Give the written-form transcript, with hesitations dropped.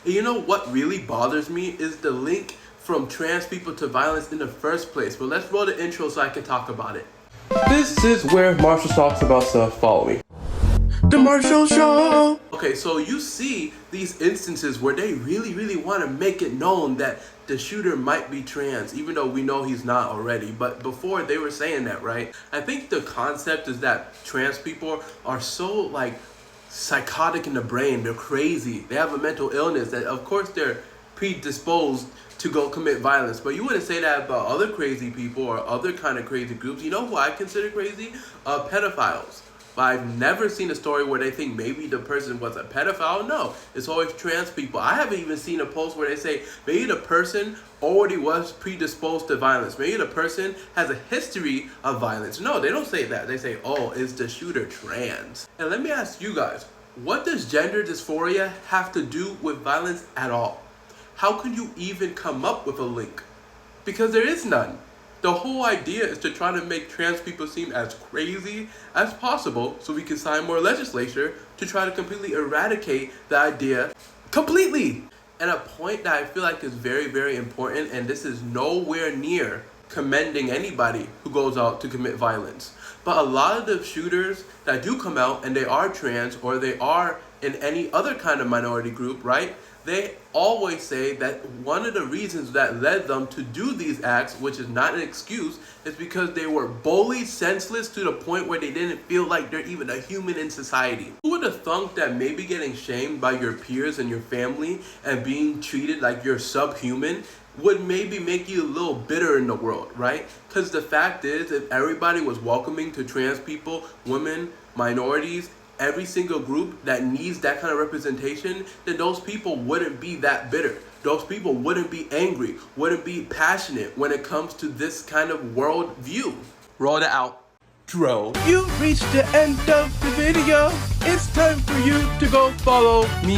And you know what really bothers me is the link from trans people to violence in the first place. But let's roll the intro so I can talk about it. This is where Marshall talks about stuff. Follow me. The Marshall Show! Okay, so you see these instances where they really want to make it known that the shooter might be trans, even though we know he's not already. But before they were saying that, right? I think the concept is that trans people are so psychotic in the brain. They're crazy. They have a mental illness that of course they're predisposed to go commit violence. But you wouldn't say that about other crazy people or other kind of crazy groups. You know who I consider crazy? Pedophiles. But I've never seen a story where they think maybe the person was a pedophile. No, it's always trans people. I haven't even seen a post where they say maybe the person already was predisposed to violence. Maybe the person has a history of violence. No, they don't say that. They say, oh, is the shooter trans? And let me ask you guys, what does gender dysphoria have to do with violence at all? How can you even come up with a link? Because there is none. The whole idea is to try to make trans people seem as crazy as possible so we can sign more legislation to try to completely eradicate the idea completely. And a point that I feel like is very important, and this is nowhere near commending anybody who goes out to commit violence. But a lot of the shooters that do come out and they are trans or they are in any other kind of minority group, right? They always say that one of the reasons that led them to do these acts, which is not an excuse, is because they were bullied senseless to the point where they didn't feel like they're even a human in society. Who would have thunk that maybe getting shamed by your peers and your family and being treated like you're subhuman would maybe make you a little bitter in the world, right? Because the fact is, if everybody was welcoming to trans people, women, minorities, every single group that needs that kind of representation, then those people wouldn't be that bitter. Those people wouldn't be angry, wouldn't be passionate when it comes to this kind of world view. Roll it out. Dro. You've reached the end of the video. It's time for you to go follow me